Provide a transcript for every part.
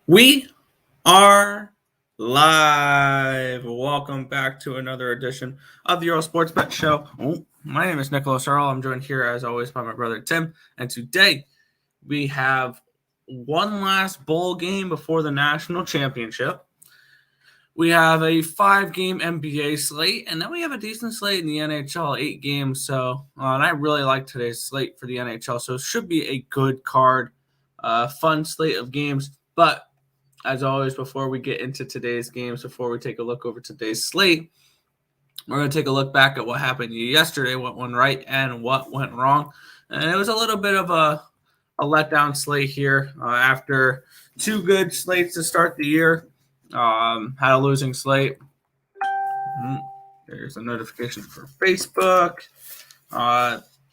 We are live. Welcome back to another edition of the Earle Sports Bet Show. My name is Nicholas Earle. I'm joined here, as always, by my brother Tim. And today we have one last bowl game before the national championship. We have a 5-game NBA slate, and then we have a decent slate in the NHL, 8 games. And I really like today's slate for the NHL, so it should be a good card, fun slate of games. But as always, before we get into today's games, before we take a look over today's slate, we're going to take a look back at what happened yesterday, what went right and what went wrong. And it was a little bit of a letdown slate here after 2 good slates to start the year. Had a losing slate. There's a notification for Facebook.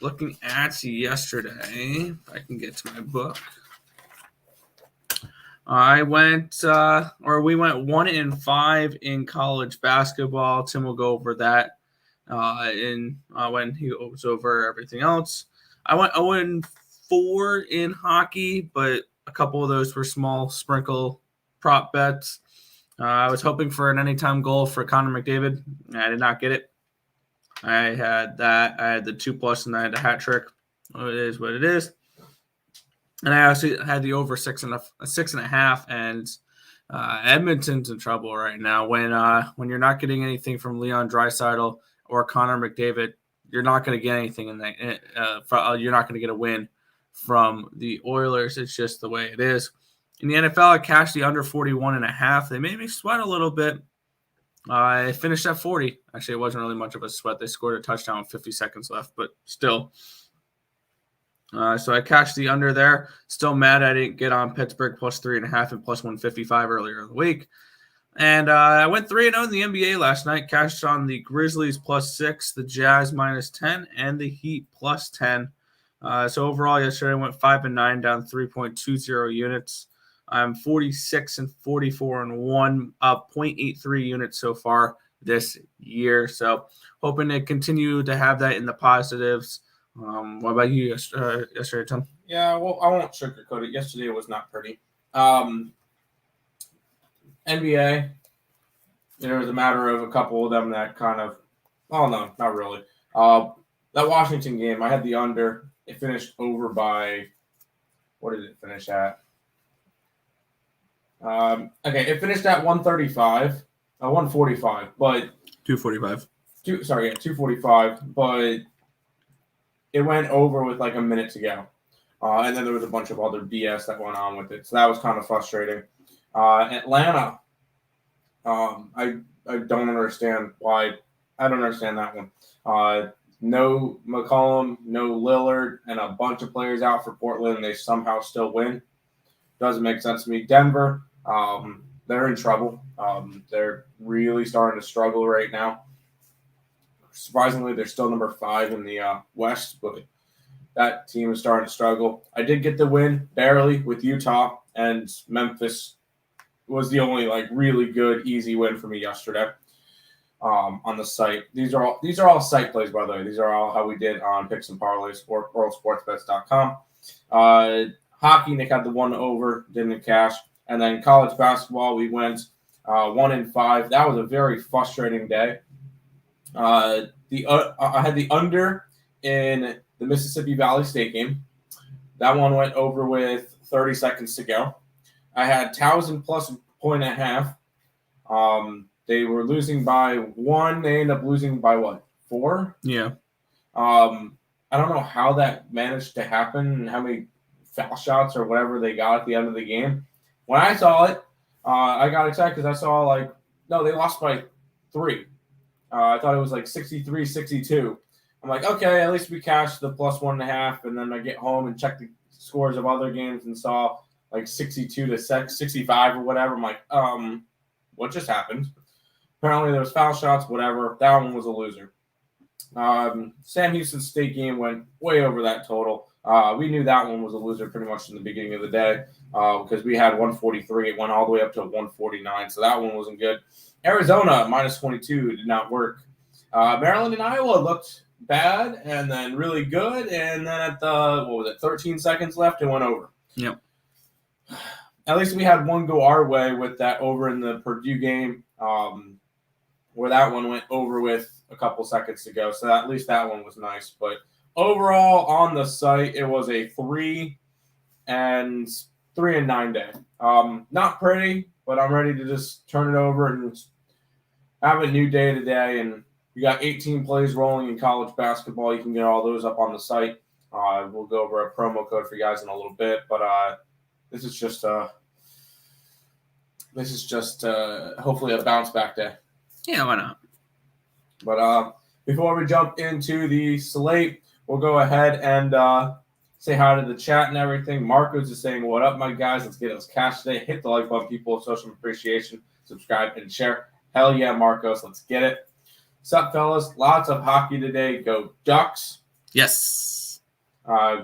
Looking at yesterday, if I can get to my book. We went 1-5 in college basketball. Tim will go over that when he goes over everything else. I went 0-4 in hockey, but a couple of those were small sprinkle prop bets. I was hoping for an anytime goal for Connor McDavid. I did not get it. I had that. I had the 2+ and I had the hat trick. It is what it is. And I also had the over 6.5, and Edmonton's in trouble right now. When you're not getting anything from Leon Draisaitl or Connor McDavid, you're not going to get anything in that. You're not going to get a win from the Oilers. It's just the way it is. In the NFL, I cashed the under 41.5. They made me sweat a little bit. I finished at 40. Actually, it wasn't really much of a sweat. They scored a touchdown with 50 seconds left, but still. So I cashed the under there. Still mad I didn't get on Pittsburgh plus 3.5 and plus 155 earlier in the week. And I went 3-0 in the NBA last night. Cashed on the Grizzlies plus 6, the Jazz minus 10, and the Heat plus 10. So overall, yesterday I went 5-9, down 3.20 units. I'm 46-44-1, up 0.83 units so far this year. So hoping to continue to have that in the positives. What about you yesterday, Tom? Yeah, well, I won't sugarcoat it. Yesterday was not pretty. NBA, there was a matter of a couple of them that kind of, oh no, not really. That Washington game, I had the under. It finished over by, what did it finish at? It finished at 135, 145, but 245. 245, but it went over with like a minute to go. And then there was a bunch of other BS that went on with it. So that was kind of frustrating. Atlanta, I don't understand why. I don't understand that one. No McCollum, no Lillard, and a bunch of players out for Portland, and they somehow still win. Doesn't make sense to me. Denver, they're in trouble. They're really starting to struggle right now. Surprisingly, they're still number 5 in the West, but that team is starting to struggle. I did get the win barely with Utah, and Memphis was the only really good, easy win for me yesterday on the site. These are all site plays, by the way. These are all how we did on Picks and Parleys or EarleSportsBets.com. Hockey, Nick had the 1 over, didn't cash. And then college basketball, we went 1-5. That was a very frustrating day. I had the under in the Mississippi Valley State game. That one went over with 30 seconds to go. I had Towson plus 1.5. They were losing by 1. They ended up losing by what? 4? Yeah. I don't know how that managed to happen and how many foul shots or whatever they got at the end of the game. When I saw it, I got excited because I saw they lost by 3. I thought it was 63-62. I'm like, okay, at least we cashed the plus 1.5, and then I get home and check the scores of other games and saw 62-65 or whatever. I'm like, what just happened? Apparently there was foul shots, whatever. That one was a loser. Sam Houston State game went way over that total. We knew that one was a loser pretty much in the beginning of the day because we had 143. It went all the way up to 149, so that one wasn't good. Arizona, minus 22, did not work. Maryland and Iowa looked bad and then really good, and then at 13 seconds left, it went over. Yep. at least we had one go our way with that over in the Purdue game, where that one went over with a couple seconds to go. So at least that one was nice. But overall on the site, it was a 3 and 9 day. Not pretty, but I'm ready to just turn it over and have a new day today. And we got 18 plays rolling in college basketball. You can get all those up on the site. We'll go over a promo code for you guys in a little bit, but this is just hopefully a bounce back day. Yeah, why not? But before we jump into the slate, we'll go ahead and say hi to the chat and everything. Marcos is saying, "What up, my guys? Let's get us cash today. Hit the like button, people. Show some appreciation. Subscribe and share. Hell yeah, Marcos. Let's get it. What's up, fellas? Lots of hockey today. Go Ducks." Yes.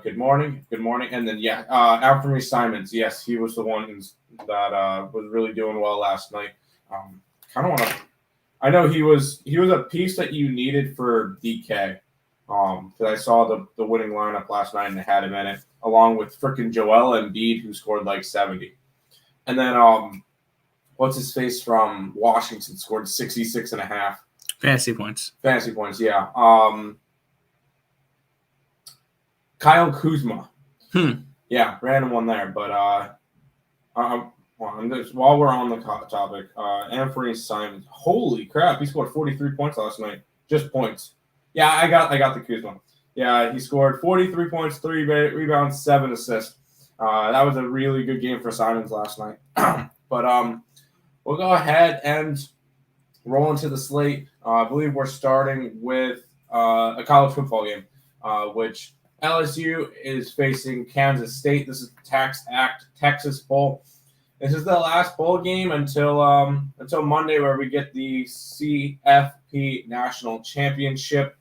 Good morning. Good morning. And then, Anthony Simons. Yes, he was the one that was really doing well last night. Kind of want to. I know he was a piece that you needed for DK. Because I saw the winning lineup last night and I had him in it, along with freaking Joel Embiid, who scored like 70. And then what's his face from Washington scored 66.5 fantasy points. Fantasy points, yeah. Kyle Kuzma. Yeah, random one there. But while we're on the topic, Anthony Simons. Holy crap, he scored 43 points last night. Just points. Yeah, I got the Kuzma. Yeah, he scored 43 points, 3 rebounds, 7 assists. That was a really good game for Simons last night. But we'll go ahead and roll into the slate. I believe we're starting with a college football game, which LSU is facing Kansas State. This is the Tax Act Texas Bowl. This is the last bowl game until Monday, where we get the CFP National Championship,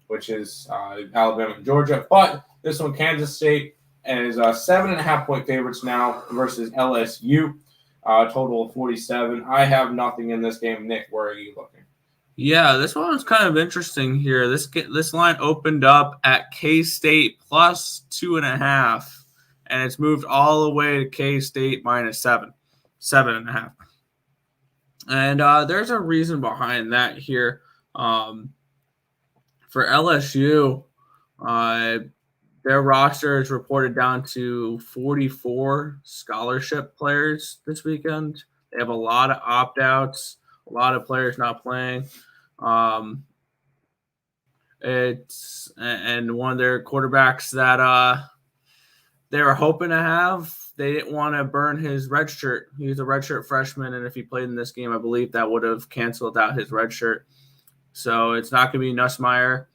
which is Alabama and Georgia. But this one, Kansas State is 7.5-point favorites now versus LSU. Total of 47. I have nothing in this game. Nick, where are you looking? Yeah, this one was kind of interesting here. This line opened up at K-State plus 2.5. And it's moved all the way to K-State minus 7.5. And there's a reason behind that here. For LSU, their roster is reported down to 44 scholarship players this weekend. They have a lot of opt-outs, a lot of players not playing. And one of their quarterbacks that they were hoping to have, they didn't want to burn his red shirt. He was a redshirt freshman, and if he played in this game, I believe that would have canceled out his red shirt. So it's not going to be Nussmeier,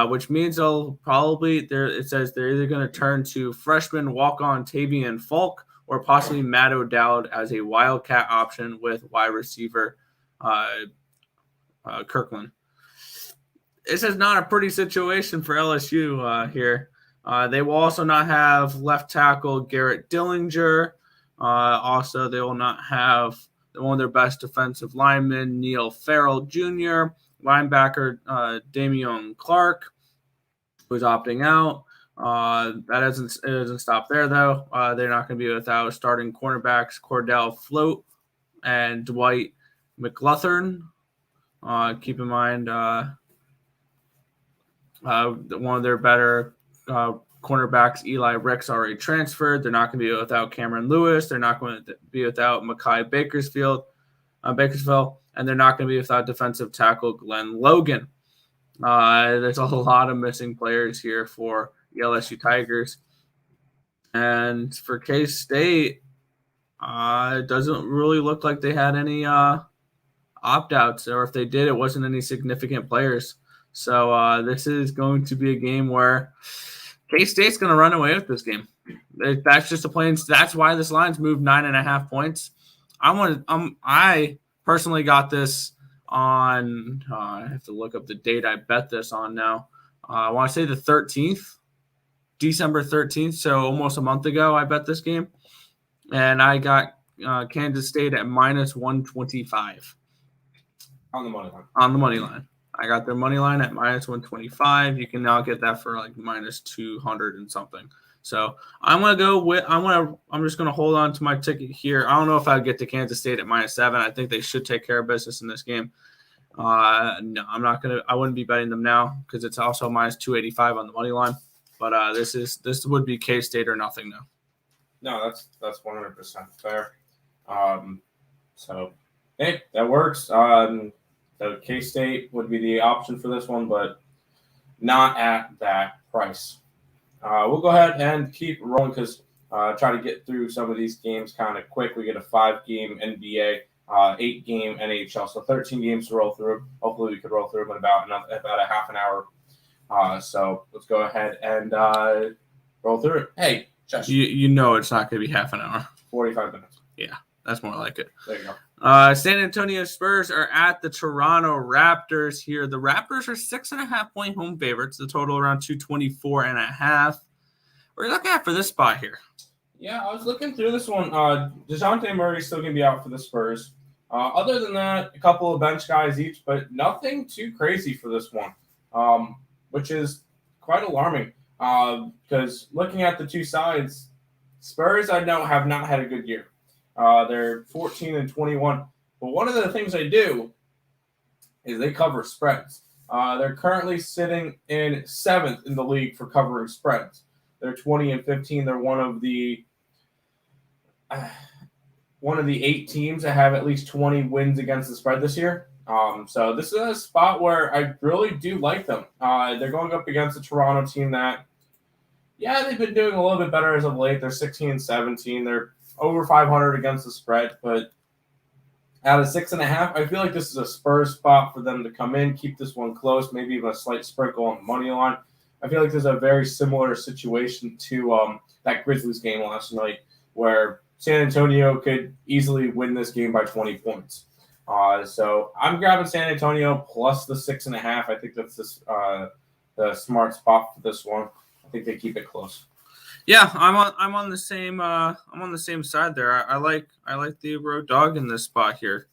which means they'll probably it says they're either going to turn to freshman walk-on Tavian Falk or possibly Matt O'Dowd as a wildcat option with wide receiver Kirkland. This is not a pretty situation for LSU here. They will also not have left tackle Garrett Dillinger. Also, they will not have one of their best defensive linemen, Neil Farrell Jr., linebacker Damian Clark, who's opting out. It doesn't stop there, though. They're not going to be without starting cornerbacks Cordell Float and Dwight McLaughlin. Keep in mind one of their better cornerbacks, Eli Ricks, already transferred. They're not going to be without Cameron Lewis. They're not going to be without Mekhi Bakersfield, and they're not going to be without defensive tackle Glenn Logan. There's a lot of missing players here for the LSU Tigers. And for K-State, it doesn't really look like they had any opt-outs, or if they did, it wasn't any significant players. So this is going to be a game where K-State's going to run away with this game. That's just a plain. That's why this line's moved 9.5 points. I personally got this on. I have to look up the date I bet this on now. I want to say the 13th, December 13th. So almost a month ago, I bet this game, and I got Kansas State at minus 125 on the money line. On the money line. I got their money line at minus 125. You can now get that for like minus 200 and something. So I'm just gonna hold on to my ticket here. I don't know if I'd get to Kansas State at -7. I think they should take care of business in this game. No, I'm not gonna. I wouldn't be betting them now because it's also -285 on the money line. But this would be K-State or nothing now. No, that's 100% fair. So hey, that works. So K-State would be the option for this one, but not at that price. We'll go ahead and keep rolling because try to get through some of these games kind of quick. We get a 5-game NBA, 8-game NHL, so 13 games to roll through. Hopefully, we could roll through them in about a half an hour. So let's go ahead and roll through it. Hey, Josh. You know it's not going to be half an hour. 45 minutes. Yeah, that's more like it. There you go. San Antonio Spurs are at the Toronto Raptors here. The Raptors are 6.5-point home favorites. The total around 224.5. What are you looking at for this spot here? Yeah, I was looking through this one. DeJounte Murray's still going to be out for the Spurs. Other than that, a couple of bench guys each, but nothing too crazy for this one, which is quite alarming because looking at the two sides, Spurs I know have not had a good year. They're 14-21, but one of the things they do is they cover spreads. They're currently sitting in 7th in the league for covering spreads. They're 20-15. They're one of the 8 teams that have at least 20 wins against the spread this year. So this is a spot where I really do like them. They're going up against a Toronto team that, they've been doing a little bit better as of late. They're 16-17. They're over 500 against the spread, but out of 6.5, I feel like this is a Spurs spot for them to come in, keep this one close, maybe even a slight sprinkle on the money line. I feel like there's a very similar situation to that Grizzlies game last night where San Antonio could easily win this game by 20 points. So I'm grabbing San Antonio plus the 6.5. I think that's the smart spot for this one. I think they keep it close. Yeah, I'm on the same side there. I like the road dog in this spot here.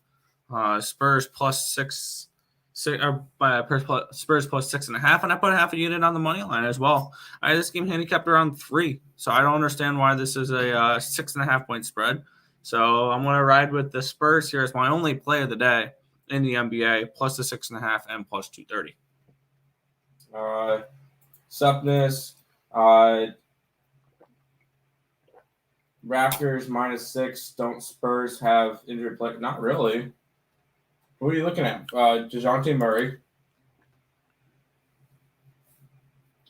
Spurs plus 6. Spurs plus 6.5, and I put half a unit on the money line as well. I had this game handicapped around 3, so I don't understand why this is a 6.5-point spread. So I'm going to ride with the Spurs here as my only play of the day in the NBA, plus the 6.5 and plus 230. Supness, Raptors -6. Don't Spurs have injured play? Not really. What are you looking at? DeJounte Murray.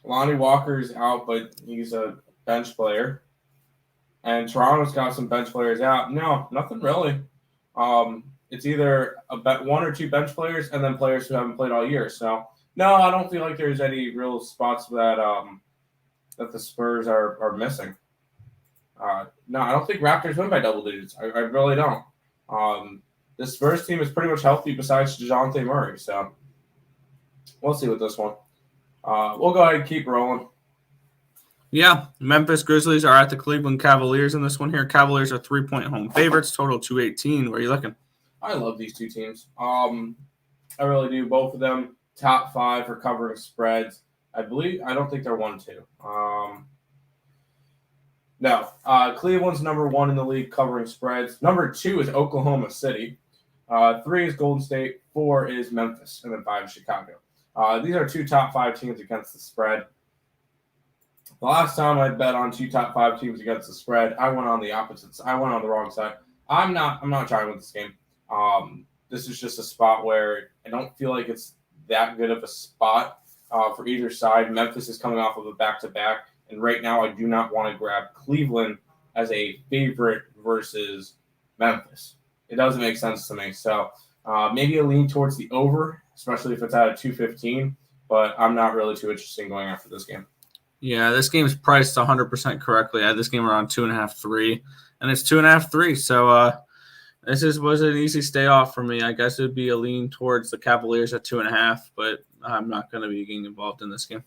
Lonnie Walker's out, but he's a bench player. And Toronto's got some bench players out. No, nothing really. It's either one or two bench players and then players who haven't played all year. So, no, I don't feel like there's any real spots that that the Spurs are missing. No, I don't think Raptors win by double digits. I really don't. The Spurs team is pretty much healthy besides DeJounte Murray. So, we'll see with this one. We'll go ahead and keep rolling. Yeah, Memphis Grizzlies are at the Cleveland Cavaliers in this one here. Cavaliers are 3-point home favorites, total 218. Where are you looking? I love these two teams. I really do. Both of them top 5 for covering spreads. I don't think they're 1-2. No. Cleveland's number 1 in the league covering spreads. Number 2 is Oklahoma City. 3 is Golden State. 4 is Memphis. And then 5 is Chicago. These are 2 top 5 teams against the spread. The last time I bet on 2 top 5 teams against the spread, I went on the opposites. I went on the wrong side. I'm not trying with this game. This is just a spot where I don't feel like it's that good of a spot for either side. Memphis is coming off of a back-to-back, and right now I do not want to grab Cleveland as a favorite versus Memphis. It doesn't make sense to me. So maybe a lean towards the over, especially if it's at a 215, but I'm not really too interested in going after this game. Yeah, this game's priced 100% correctly. I had this game around 2.5, 3, and it's 2.5, 3. So this was an easy stay off for me. I guess it would be a lean towards the Cavaliers at 2.5, but I'm not going to be getting involved in this game.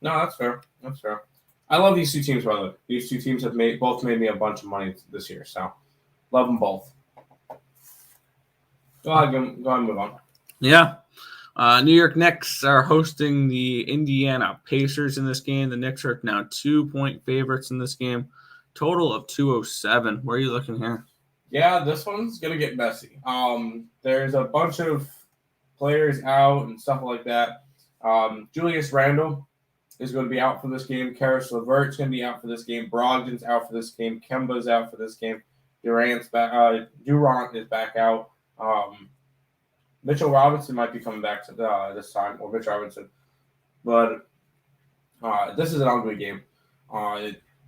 No, that's fair. That's fair. I love these two teams, by the way. These two teams have both made me a bunch of money this year, so love them both. Go ahead and move on. Yeah. New York Knicks are hosting the Indiana Pacers in this game. The Knicks are now 2-point favorites in this game. Total of 207. Where are you looking here? Yeah, this one's going to get messy. There's a bunch of players out and stuff like that. Julius Randle is going to be out for this game. Karis LeVert's going to be out for this game. Brogdon's out for this game. Kemba's out for this game. Durant is back out. Mitchell Robinson might be coming back to this time, or Mitch Robinson. But this is an ugly game.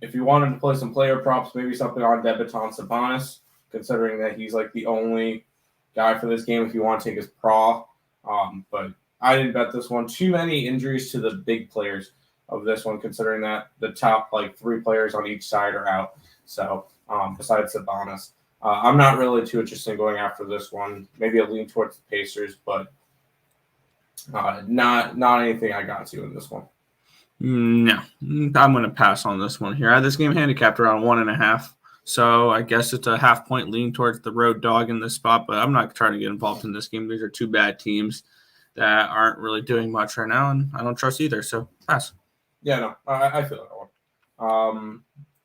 If you wanted to play some player props, maybe something on Debutant Sabonis, considering that he's like the only guy for this game if you want to take his pro. But I didn't bet this one. Too many injuries to the big players of this one, considering that the top like 3 players on each side are out. So besides Sabonis. I'm not really too interested in going after this one. Maybe a lean towards the Pacers, but not anything I got to in this one. No, I'm going to pass on this one here. I had this game handicapped around 1.5, so I guess it's a half-point lean towards the road dog in this spot, but I'm not trying to get involved in this game. These are 2 bad teams that aren't really doing much right now, and I don't trust either, so pass. Yeah, no, I feel that one.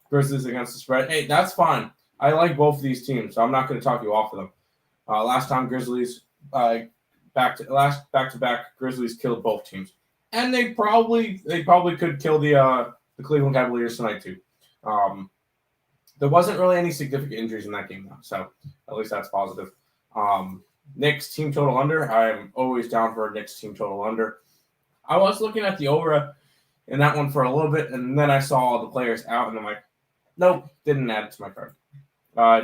Grizzlies against the spread. Hey, that's fine. I like both of these teams, so I'm not going to talk you off of them. Last time Grizzlies back to back Grizzlies killed both teams, and they probably could kill the Cleveland Cavaliers tonight too. There wasn't really any significant injuries in that game though, so at least that's positive. Knicks team total under. I'm always down for a Knicks team total under. I was looking at the over in that one for a little bit, and then I saw all the players out, and I'm like, nope, didn't add it to my card.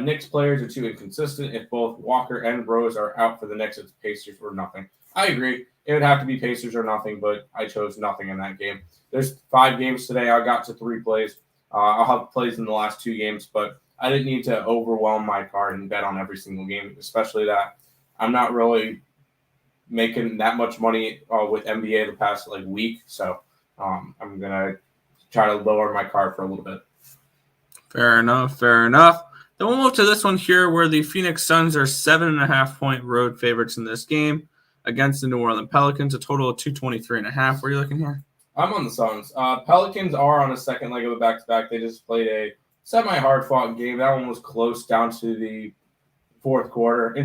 Knicks players are too inconsistent. If both Walker and Rose are out for the Knicks, it's Pacers or nothing. I agree. It would have to be Pacers or nothing, but I chose nothing in that game. There's 5 games today. I got to 3 plays. I'll have plays in the last 2 games, but I didn't need to overwhelm my card and bet on every single game, especially that I'm not really making that much money with NBA the past week. So I'm going to try to lower my card for a little bit. Fair enough. Then we'll move to this one here where the Phoenix Suns are 7.5-point road favorites in this game against the New Orleans Pelicans, a total of 223.5. Where are you looking here? I'm on the Suns. Pelicans are on a second leg of a back-to-back. They just played a semi-hard-fought game. That one was close down to the fourth quarter,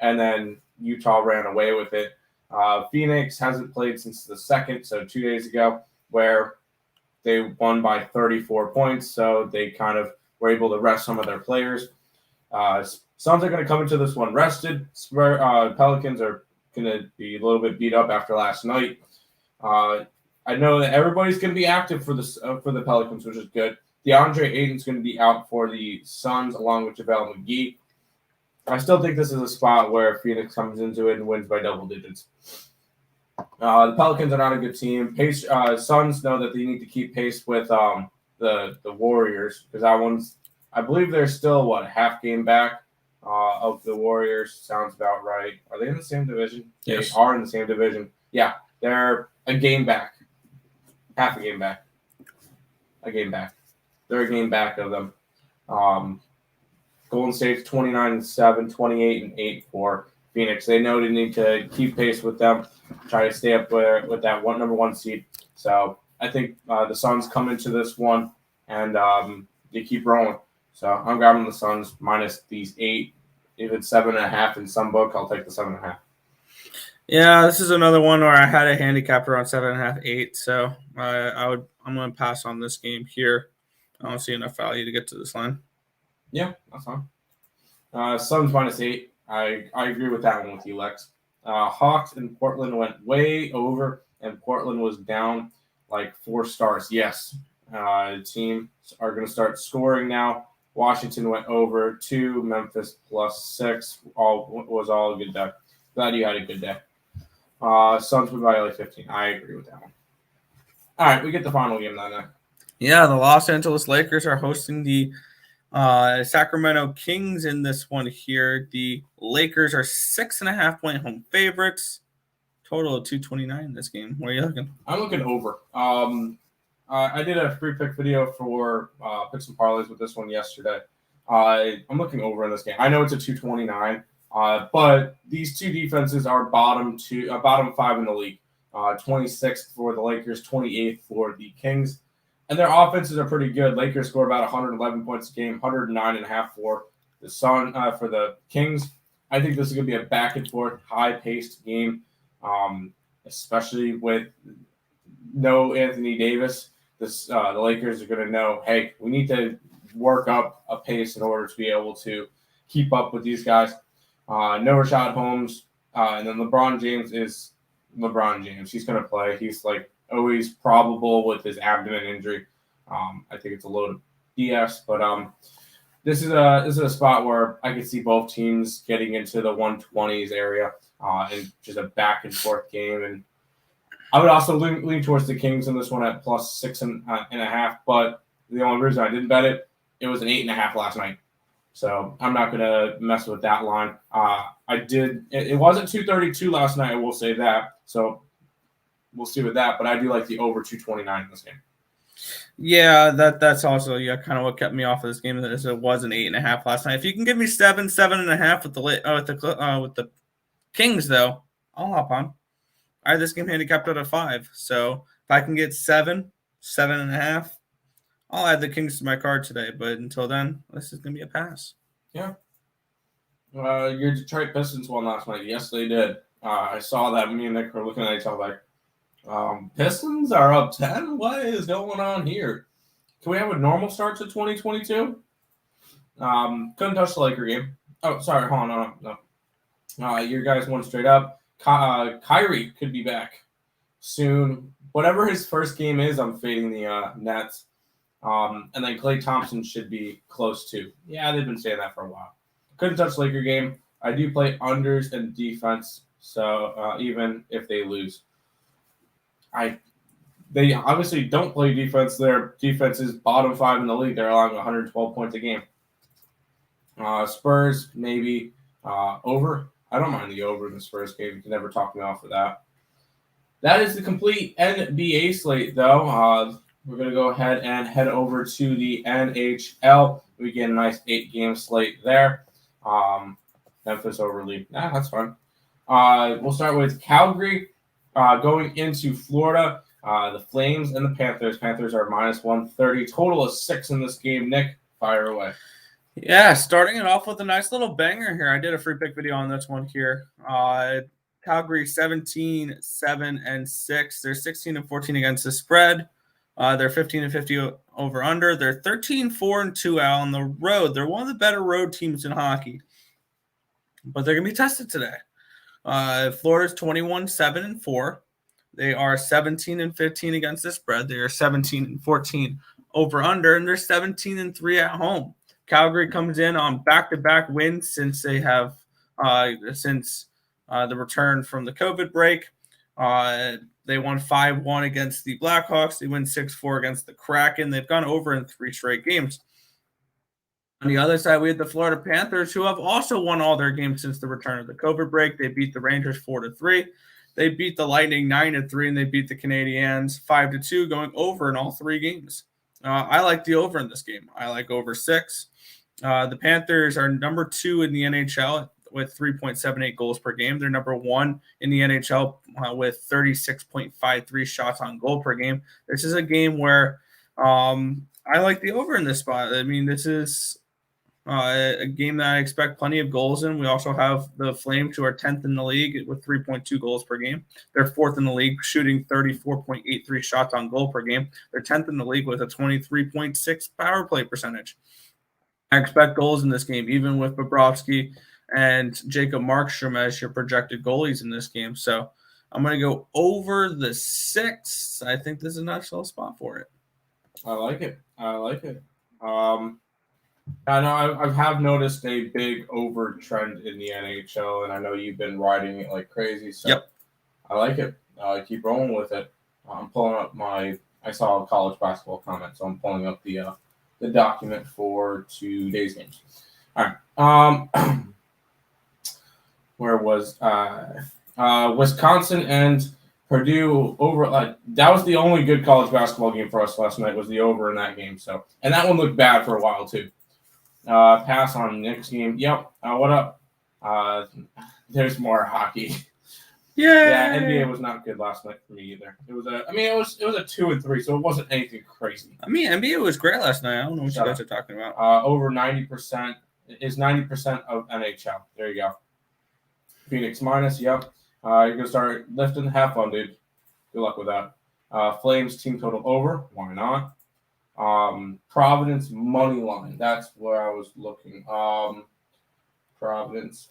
and then Utah ran away with it. Phoenix hasn't played since the second, so 2 days ago, where they won by 34 points, so they kind of were able to rest some of their players. Suns are going to come into this one rested. Pelicans are going to be a little bit beat up after last night. I know that everybody's going to be active for the Pelicans, which is good. DeAndre Ayton's going to be out for the Suns along with JaVale McGee. I still think this is a spot where Phoenix comes into it and wins by double digits. The Pelicans are not a good team. Suns know that they need to keep pace with the Warriors, because that one's, I believe they're still a half game back of the Warriors. Sounds about right. Are they in the same division? Yes. They are in the same division. Yeah, they're a game back. Half a game back. A game back. They're a game back of them. Golden State's 29-7, 28-8 for Phoenix. They know they need to keep pace with them, try to stay up with that number 1 seed. So I think the Suns come into this one and they keep rolling. So I'm grabbing the Suns minus these 8. If it's 7.5 in some book, I'll take the 7.5. Yeah, this is another one where I had a handicap around 7.5, 8. So I'm going to pass on this game here. I don't see enough value to get to this line. Yeah, that's fine. Suns minus 8. I agree with that one with you, Lex. Hawks and Portland went way over, and Portland was down 4 stars. Yes, teams are going to start scoring now. Washington went over 2, Memphis +6. Was all a good day. Glad you had a good day. Suns went by 15. I agree with that one. All right, we get the final game then. Yeah, the Los Angeles Lakers are hosting the Sacramento Kings in this one here. The Lakers are 6.5-point home favorites. Total of 229 in this game. Where are you looking? I'm looking over. I did a free pick video for picks and parlays with this one yesterday. I'm looking over in this game. I know it's a 229. But these two defenses are bottom 5 in the league. 26th for the Lakers, 28th for the Kings. And their offenses are pretty good. Lakers score about 111 points a game, 109.5 for the Kings. I think this is going to be a back and forth, high-paced game, especially with no Anthony Davis. The Lakers are going to know, hey, we need to work up a pace in order to be able to keep up with these guys. No Rashad Holmes, and then LeBron James is LeBron James. He's going to play. He's like always probable with his abdomen injury. I think it's a load of BS, but this is a spot where I could see both teams getting into the 120s area and just a back and forth game. And I would also lean towards the Kings in this one at plus 6.5. But the only reason I didn't bet it was an 8.5 last night. So I'm not going to mess with that line. It wasn't 232 last night, I will say that. So we'll see with that. But I do like the over 229 in this game. Yeah, that's also kind of what kept me off of this game. Is it was an 8.5 last night. If you can give me 7.5 with the Kings, though, I'll hop on. I had this game handicapped at a 5. So if I can get 7.5, I'll add the Kings to my card today. But until then, this is gonna be a pass. Yeah. Your Detroit Pistons won last night. Yes, they did. I saw that. Me and Nick were looking at each other like, Pistons are up 10? What is going on here? Can we have a normal start to 2022? Couldn't touch the Laker game. Oh, sorry. Hold on. No. Your guys won straight up. Kyrie could be back soon. Whatever his first game is, I'm fading the Nets. And then Klay Thompson should be close too. Yeah, they've been saying that for a while. Couldn't touch the Laker game. I do play unders and defense. So even if they lose. They obviously don't play defense. Their defense is bottom 5 in the league. They're allowing 112 points a game. Spurs, maybe over. I don't mind the over in the Spurs game. You can never talk me off of that. That is the complete NBA slate, though. We're going to go ahead and head over to the NHL. We get a nice 8-game slate there. Memphis over lead. That's fine. We'll start with Calgary. Going into Florida, the Flames and the Panthers. Panthers are minus 130. Total of 6 in this game. Nick, fire away. Yeah, starting it off with a nice little banger here. I did a free pick video on this one here. Calgary 17-7-6. They're 16-14 against the spread. They're 15-50 over under. They're 13-4-2 out on the road. They're one of the better road teams in hockey, but they're gonna be tested today. Florida's 21-7-4. They are 17-15 against the spread. They are 17-14 over under, and they're 17-3 at home. Calgary comes in on back-to-back wins since they have the return from the COVID break. They won 5-1 against the Blackhawks. They win 6-4 against the Kraken. They've gone over in 3 straight games. On the other side, we had the Florida Panthers, who have also won all their games since the return of the COVID break. They beat the Rangers 4-3. They beat the Lightning 9-3, and they beat the Canadiens 5-2, going over in all 3 games. I like the over in this game. I like over 6. The Panthers are number 2 in the NHL with 3.78 goals per game. They're number 1 in the NHL with 36.53 shots on goal per game. This is a game where I like the over in this spot. I mean, this is a game that I expect plenty of goals in. We also have the Flames, who are 10th in the league with 3.2 goals per game. They're 4th in the league, shooting 34.83 shots on goal per game. They're 10th in the league with a 23.6 power play percentage. I expect goals in this game, even with Bobrovsky and Jacob Markstrom as your projected goalies in this game. So I'm going to go over the 6. I think this is a nice little spot for it. I like it. I know I have noticed a big over trend in the NHL, and I know you've been riding it like crazy. So yep. I like it. Keep rolling with it. I'm pulling up I saw a college basketball comment, so I'm pulling up the document for today's games. All right. Where was Wisconsin and Purdue over? That was the only good college basketball game for us last night. Was the over in that game? So, and that one looked bad for a while too. Pass on Nick's game. Yep. What up? There's more hockey. Yeah. Yeah, NBA was not good last night for me either. It was a 2-3, so it wasn't anything crazy. I mean, NBA was great last night. I don't know what you guys are talking about. Over 90% is 90% of NHL. There you go. Phoenix minus, yep. You're gonna start lifting. Have fun, dude. Good luck with that. Flames team total over. Why not? Providence money line. That's where I was looking. Providence.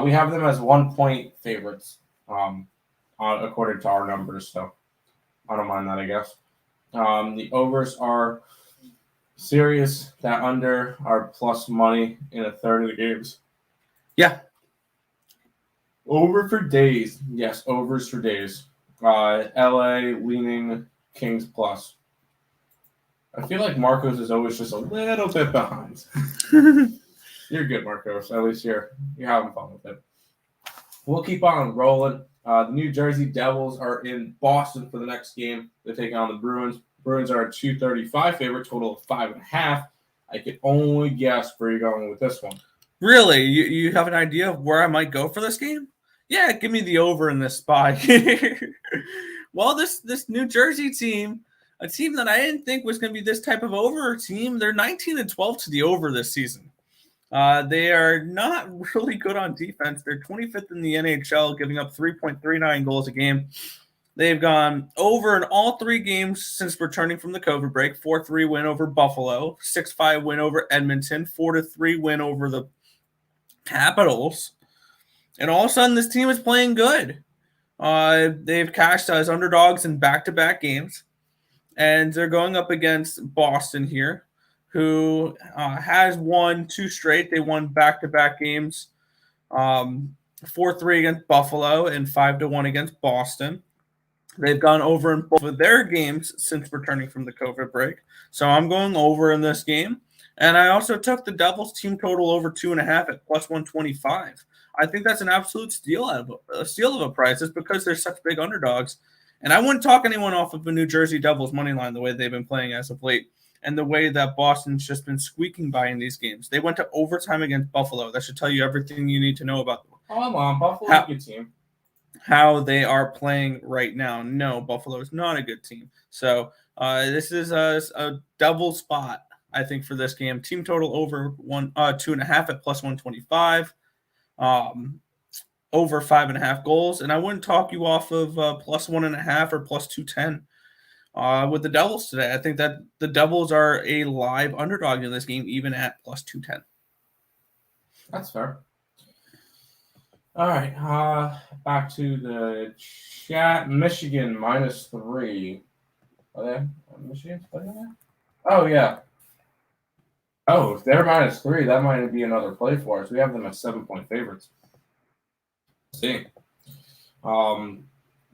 We have them as 1 point favorites, according to our numbers. So I don't mind that, I guess. The overs are serious. That under are plus money in a third of the games. Yeah. Over for days. Yes, overs for days. LA leaning Kings plus. I feel like Marcos is always just a little bit behind. You're good, Marcos. At least you're having fun with it. We'll keep on rolling. The New Jersey Devils are in Boston for the next game. They're taking on the Bruins. Bruins are a 235 favorite, total of 5.5. I could only guess where you're going with this one. Really? You have an idea of where I might go for this game? Yeah, give me the over in this spot. Well, this New Jersey team, a team that I didn't think was going to be this type of over team, they're 19-12 to the over this season. They are not really good on defense. They're 25th in the NHL, giving up 3.39 goals a game. They've gone over in all 3 games since returning from the COVID break. 4-3 win over Buffalo, 6-5 win over Edmonton, 4-3 win over the Capitals. And all of a sudden, this team is playing good. They've cashed as underdogs in back-to-back games. And they're going up against Boston here, who has won 2 straight. They won back-to-back games, 4-3 against Buffalo and 5-1 against Boston. They've gone over in both of their games since returning from the COVID break. So I'm going over in this game. And I also took the Devils team total over 2.5 at plus 125. I think that's an absolute steal of a price just because they're such big underdogs. And I wouldn't talk anyone off of the New Jersey Devils money line the way they've been playing as of late and the way that Boston's just been squeaking by in these games. They went to overtime against Buffalo. That should tell you everything you need to know about them. Hold on, Buffalo's a good team. How they are playing right now. No, Buffalo is not a good team. So this is a double spot, I think, for this game. Team total over 2.5 at plus 125. Over 5.5 goals. And I wouldn't talk you off of plus 1.5 or plus 210 with the Devils today. I think that the Devils are a live underdog in this game, even at plus 210. That's fair. All right, back to the chat. Michigan -3. Are they Michigan playing there? Oh yeah. Oh, if they're -3, that might be another play for us. We have them as 7-point favorites. Let's see.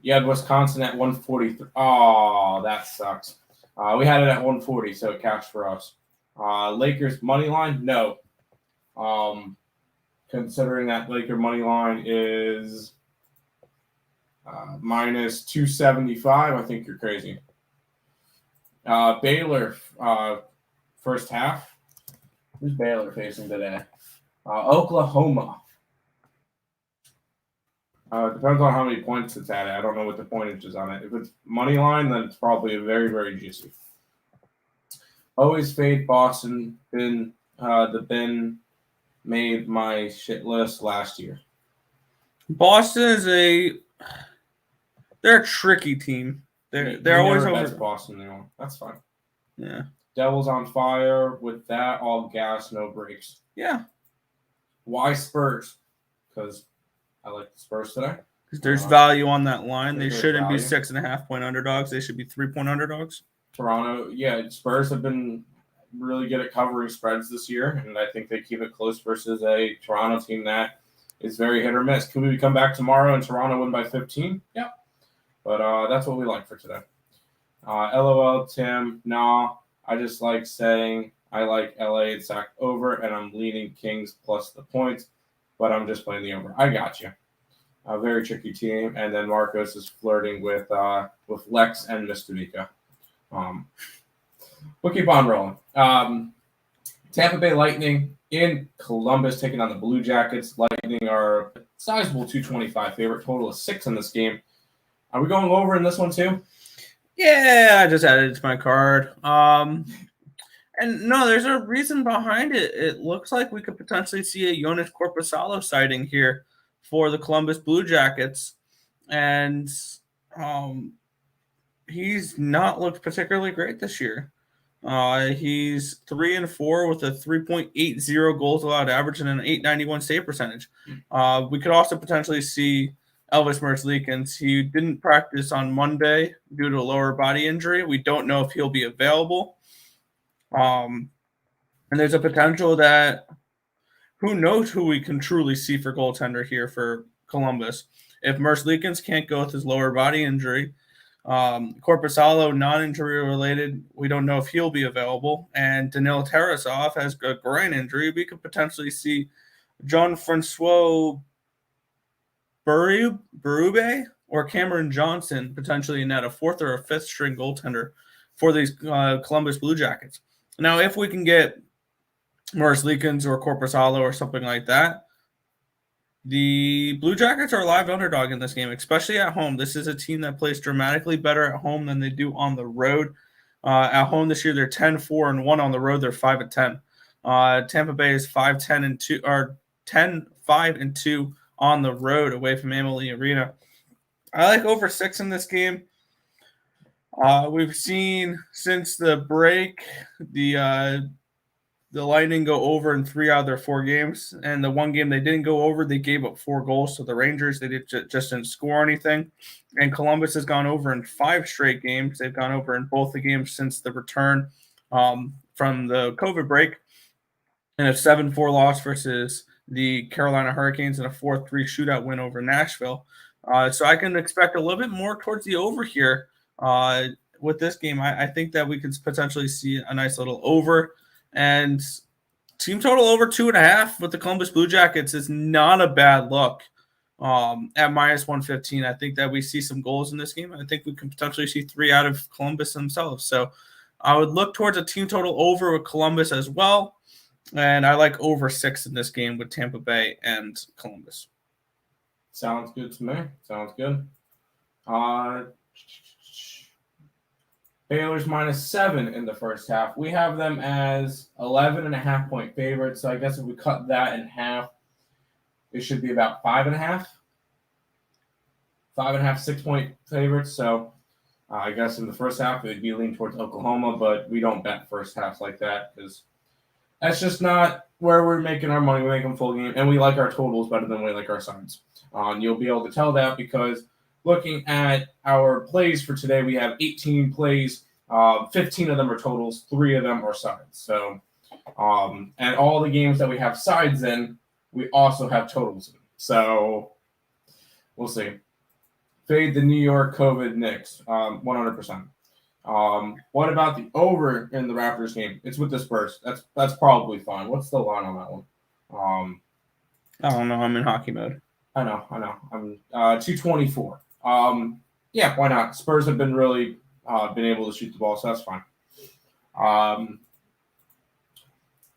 You had Wisconsin at 143. Oh, that sucks. We had it at 140, so it cashed for us. Lakers money line? No. Considering that Laker money line is -275, I think you're crazy. Baylor first half. Who's Baylor facing today? Oklahoma. Depends on how many points it's at. I don't know what the pointage is on it. If it's money line, then it's probably very, very juicy. Always fade Boston. The Ben made my shit list last year. Boston is they're a tricky team. They're always over Boston anymore. That's fine. Yeah. Devils on fire with that, all gas, no brakes. Yeah. Why Spurs? Because I like the Spurs today. Because there's value on that line. They shouldn't value. be 6.5-point underdogs. They should be 3-point underdogs. Toronto, yeah, Spurs have been really good at covering spreads this year, and I think they keep it close versus a Toronto team that is very hit or miss. Could we come back tomorrow and Toronto win by 15? Yeah. But that's what we like for today. LOL, Tim, nah. I just like saying I like LA and Sac over, and I'm leaning Kings plus the points, but I'm just playing the over. I got you. A very tricky team, and then Marcos is flirting with Lex and Mr. Mika. We'll keep on rolling. Tampa Bay Lightning in Columbus taking on the Blue Jackets. Lightning are a sizable 225 favorite. Total of 6 in this game. Are we going over in this one too? Yeah, I just added it to my card. And no, there's a reason behind it. It looks like we could potentially see a Jonas Korpisalo sighting here for the Columbus Blue Jackets. And he's not looked particularly great this year. He's 3-4 with a 3.80 goals allowed average and an 891 save percentage. We could also potentially see Elvis Merzlikins. He didn't practice on Monday due to a lower body injury. We don't know if he'll be available. And there's a potential that who knows who we can truly see for goaltender here for Columbus. If Merzlikins can't go with his lower body injury, Korpisalo, non-injury related, we don't know if he'll be available. And Danil Tarasov has a groin injury. We could potentially see Jean-Francois Berube or Cameron Johnson potentially net a 4th or a 5th string goaltender for these Columbus Blue Jackets. Now, if we can get Merzlikins or Korpisalo or something like that, the Blue Jackets are a live underdog in this game, especially at home. This is a team that plays dramatically better at home than they do on the road. At home this year, they're 10-4-1. On the road, they're 5-10. Tampa Bay is 5-10-2 or 10-5-2 on the road away from Amalie Arena. I like over 6 in this game. We've seen since the break the Lightning go over in 3 out of their 4 games, and the one game they didn't go over, they gave up 4 goals to the Rangers. They just didn't score anything. And Columbus has gone over in 5 straight games. They've gone over in both the games since the return from the COVID break, and a 7-4 loss versus the Carolina Hurricanes and a 4-3 shootout win over Nashville. So I can expect a little bit more towards the over here with this game. I think that we could potentially see a nice little over. And team total over 2.5 with the Columbus Blue Jackets is not a bad look at minus 115. I think that we see some goals in this game. I think we can potentially see 3 out of Columbus themselves. So I would look towards a team total over with Columbus as well. And I like over 6 in this game with Tampa Bay and Columbus. Sounds good to me. Sounds good. Baylor's -7 in the first half. We have them as 11.5-point favorites. So I guess if we cut that in half, it should be about 5.5. 5.5, 6-point favorites. So I guess in the first half, it would be lean towards Oklahoma, but we don't bet first halves like that because that's just not where we're making our money. We make them full game, and we like our totals better than we like our sides. And you'll be able to tell that because looking at our plays for today, we have 18 plays. 15 of them are totals. 3 of them are sides. So, and all the games that we have sides in, we also have totals in. So, we'll see. Fade the New York COVID Knicks, 100%. What about the over in the Raptors game? It's with the Spurs. That's probably fine. What's the line on that one? I don't know. I'm in hockey mode. I know. I'm 224. Yeah, why not? Spurs have been really been able to shoot the ball, so that's fine.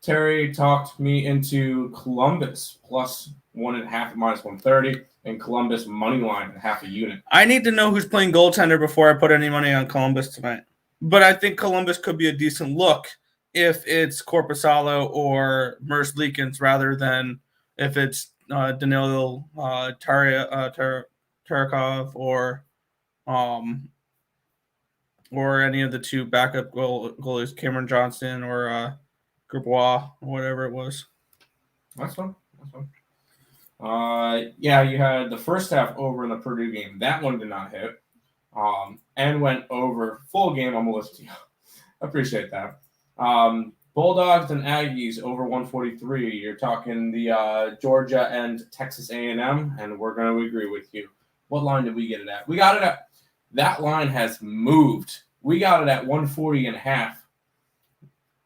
Terry talked me into Columbus plus 1.5 at -130, and Columbus money line at half a unit. I need to know who's playing goaltender before I put any money on Columbus tonight. But I think Columbus could be a decent look if it's Korpisalo or Merzlikins rather than if it's Danilo Tarakov or any of the 2 backup goalies, Cameron Johnson or Gerbois or whatever it was. That's fun. Yeah, you had the first half over in the Purdue game. That one did not hit. And went over full game on Melissa. Appreciate that. Bulldogs and Aggies over 143. You're talking the Georgia and Texas A&M, and we're going to agree with you. What line did we get it at? We got it at – that line has moved. We got it at 140.5.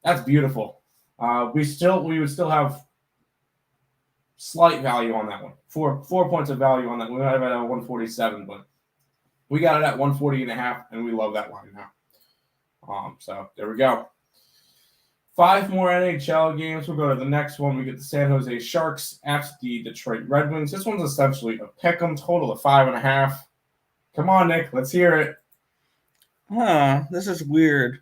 That's beautiful. We would still have slight value on that one. 4 points of value on that. We might have it at 147, but we got it at 140.5, and we love that line now. So there we go. 5 more NHL games. We'll go to the next one. We get the San Jose Sharks at the Detroit Red Wings. This one's essentially a pick'em, total of 5.5. Come on, Nick. Let's hear it. This is weird.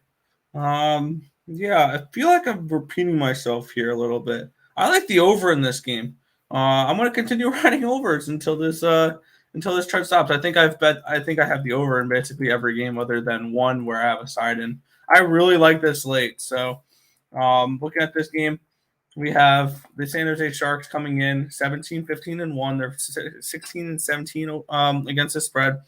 Yeah, I feel like I'm repeating myself here a little bit. I like the over in this game. I'm going to continue riding overs until this trend stops. I think I have the over in basically every game other than one where I have a side in. I really like this late. So, looking at this game, we have the San Jose Sharks coming in 17-15-1. They're 16-17 against the spread.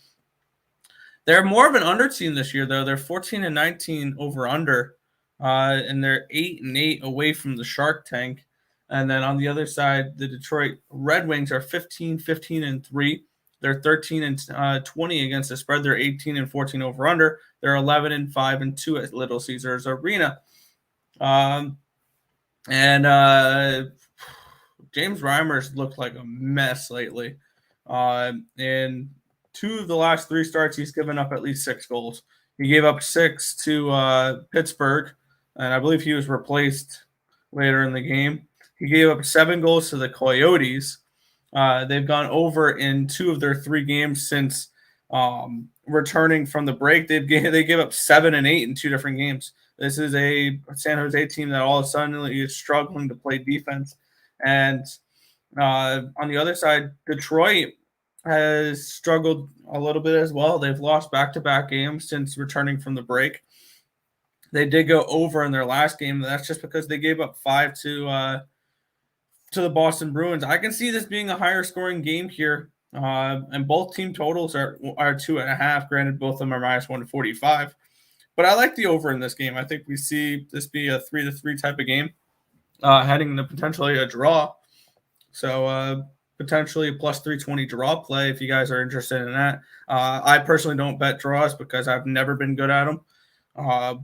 They're more of an under team this year, though. They're 14-19 over under, and they're 8-8 away from the Shark Tank. And then on the other side, the Detroit Red Wings are 15-15-3. They're 13-20 against the spread. They're 18-14 over under. They're 11-5-2 at Little Caesars Arena. And James Reimer's looked like a mess lately. In 2 of the last 3 starts, he's given up at least 6 goals. He gave up 6 to Pittsburgh, and I believe he was replaced later in the game. He gave up 7 goals to the Coyotes. They've gone over in 2 of their 3 games since returning from the break. They gave up 7 and 8 in 2 different games. This is a San Jose team that all of a sudden is struggling to play defense. And on the other side, Detroit has struggled a little bit as well. They've lost back-to-back games since returning from the break. They did go over in their last game. That's just because they gave up 5 to the Boston Bruins. I can see this being a higher scoring game here. And both team totals are 2.5. Granted, both of them are minus 145. But I like the over in this game. I think we see this be a 3-3 type of game, heading into potentially a draw. So potentially a plus 320 draw play if you guys are interested in that. I personally don't bet draws because I've never been good at them.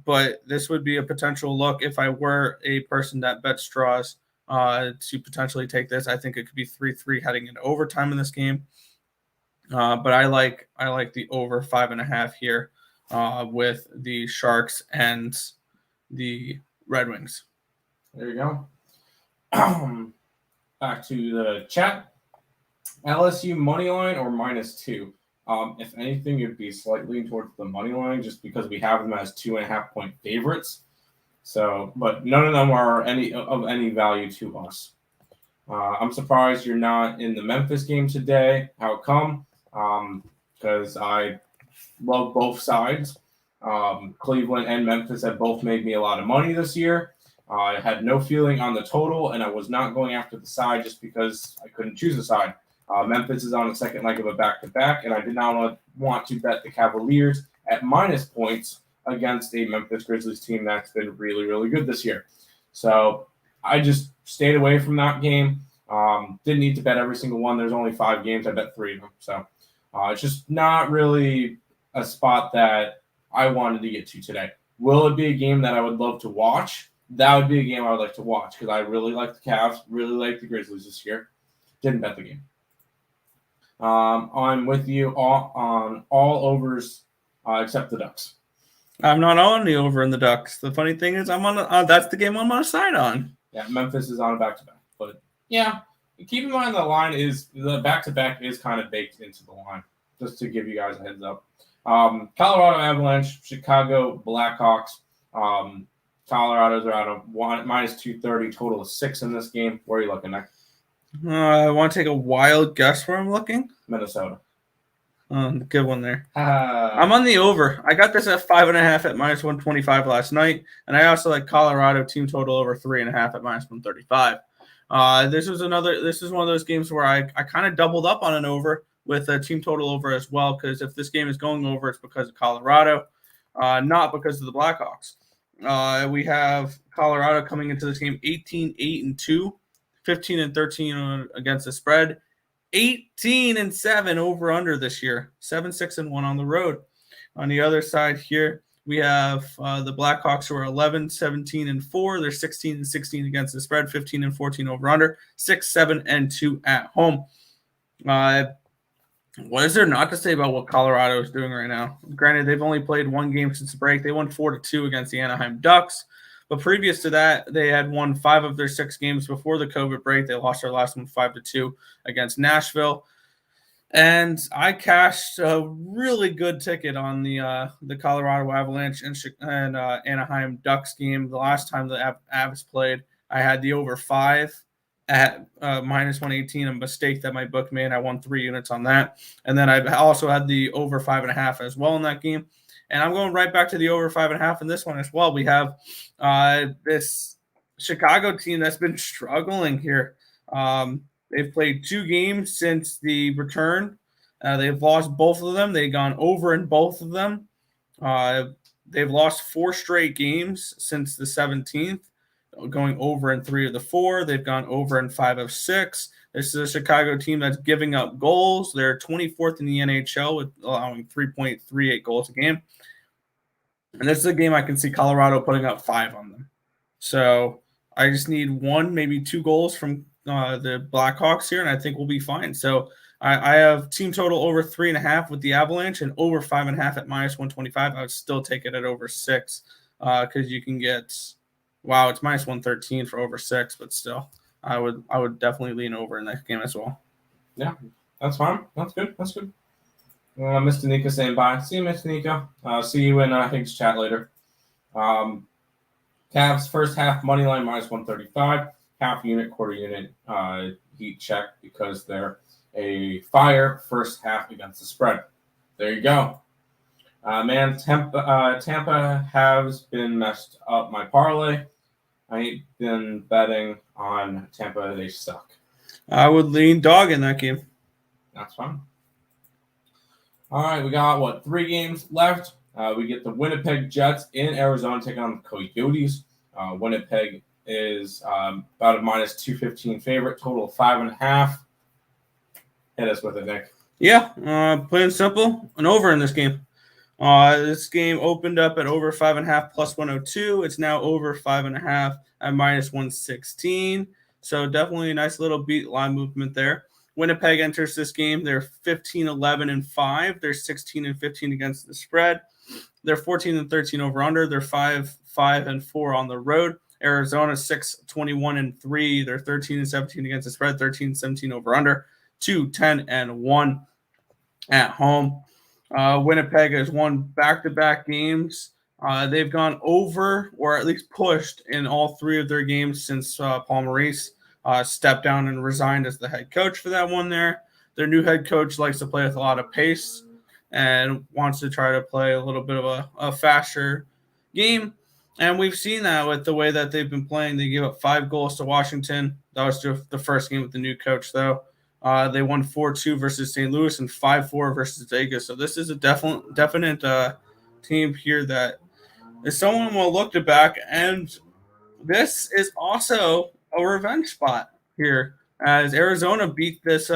But this would be a potential look if I were a person that bets draws to potentially take this. I think it could be 3-3 heading into overtime in this game. But I like the over 5.5 here with the Sharks and the Red Wings. There you go. Back to the chat. LSU money line or -2? If anything, it'd be slightly towards the money line just because we have them as 2.5-point favorites. So, but none of them are of any value to us. I'm surprised you're not in the Memphis game today. How come? Because I love both sides. Cleveland and Memphis have both made me a lot of money this year. I had no feeling on the total, and I was not going after the side just because I couldn't choose a side. Memphis is on the second leg of a back-to-back, and I did not want to bet the Cavaliers at minus points against a Memphis Grizzlies team that's been really, really good this year. So I just stayed away from that game. Didn't need to bet every single one. There's only 5 games. I bet 3 of them. So it's just not really a spot that I wanted to get to today. Will it be a game that I would love to watch? That would be a game I would like to watch because I really like the Cavs, really like the Grizzlies this year. Didn't bet the game. I'm with you on all overs except the Ducks. I'm not on the over in the Ducks. The funny thing is, I'm on. That's the game I'm on a side on. Yeah, Memphis is on a back-to-back, but yeah, keep in mind the back-to-back is kind of baked into the line. Just to give you guys a heads up. Colorado Avalanche, Chicago Blackhawks. Colorado's are out of minus 230, total of 6 in this game. Where are you looking at? I want to take a wild guess where I'm looking. Minnesota. Good one there. I'm on the over. I got this at 5.5 at minus 125 last night, and I also like Colorado team total over 3.5 at minus 135. This is one of those games where I kind of doubled up on an over with a team total over as well, because if this game is going over, it's because of Colorado, not because of the Blackhawks. We have Colorado coming into this game 18-8-2, 15-13 against the spread, 18-7 over under this year, 7-6-1 on the road. On the other side here, we have the Blackhawks who are 11-17-4. They're 16-16 against the spread, 15-14 over under, 6-7-2 at home. What is there not to say about what Colorado is doing right now? Granted, they've only played 1 game since the break. They won 4-2 against the Anaheim Ducks. But previous to that, they had won 5 of their 6 games before the COVID break. They lost their last one 5-2 against Nashville. And I cashed a really good ticket on the Colorado Avalanche and Anaheim Ducks game. The last time the Avs played, I had the over 5 at minus 118, a mistake that my book made. I won 3 units on that. And then I also had the over 5.5 as well in that game. And I'm going right back to the over 5.5 in this one as well. We have this Chicago team that's been struggling here. They've played 2 games since the return. They've lost both of them. They've gone over in both of them. They've lost 4 straight games since the 17th, going over in 3 of the 4. They've gone over in 5 of 6. This is a Chicago team that's giving up goals. They're 24th in the NHL with allowing 3.38 goals a game. And this is a game I can see Colorado putting up 5 on them. So I just need 1, maybe 2 goals from the Blackhawks here, and I think we'll be fine. So I have team total over 3.5 with the Avalanche and over 5.5 at minus 125. I would still take it at over 6 because you can get, it's minus 113 for over 6, but still, I would definitely lean over in that game as well. Yeah, that's fine. That's good. Mr. Nika saying bye. See you, Mr. Nika. See you in Higgs chat later. Cavs first half money line minus 135. Half unit, quarter unit heat check because they're a fire first half against the spread. There you go. Tampa has been messed up my parlay. I ain't been betting on Tampa. They suck. I would lean dog in that game. That's fine. All right, we got, 3 games left. We get the Winnipeg Jets in Arizona taking on the Coyotes. Winnipeg is about a minus 215 favorite, total of 5.5. Hit us with it, Nick. Yeah, plain simple, an over in this game. This game opened up at over 5.5 plus 102. It's now over 5.5 at minus 116. So definitely a nice little beat line movement there. Winnipeg enters this game. They're 15-11-5. They're 16-15 against the spread. They're 14-13 over under. They're 5-5-4 on the road. Arizona 6-21-3. They're 13-17 against the spread. 13-17 over under. 2-10-1 at home. Winnipeg has won back-to-back games. They've gone over or at least pushed in all 3 of their games since Paul Maurice stepped down and resigned as the head coach for that one there. Their new head coach likes to play with a lot of pace and wants to try to play a little bit of a faster game. And we've seen that with the way that they've been playing. They gave up 5 goals to Washington. That was just the first game with the new coach, though. They won 4-2 versus St. Louis and 5-4 versus Vegas. So this is a definite team here that is someone we'll look to back. And this is also a revenge spot here as Arizona beat this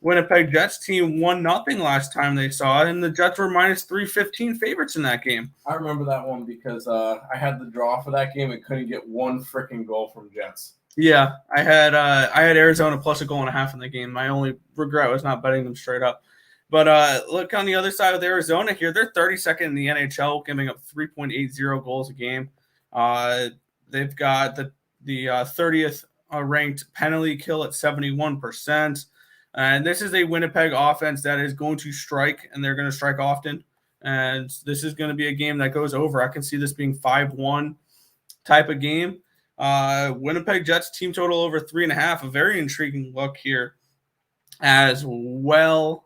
Winnipeg Jets team 1-0 last time they saw it, and the Jets were minus 315 favorites in that game. I remember that one because I had the draw for that game and couldn't get 1 freaking goal from Jets. Yeah, I had Arizona plus 1.5 goals in the game. My only regret was not betting them straight up. But look on the other side with Arizona here. They're 32nd in the NHL, giving up 3.80 goals a game. They've got the 30th ranked penalty kill at 71%. And this is a Winnipeg offense that is going to strike, and they're going to strike often. And this is going to be a game that goes over. I can see this being 5-1 type of game. Winnipeg Jets team total over 3.5. A very intriguing look here as well.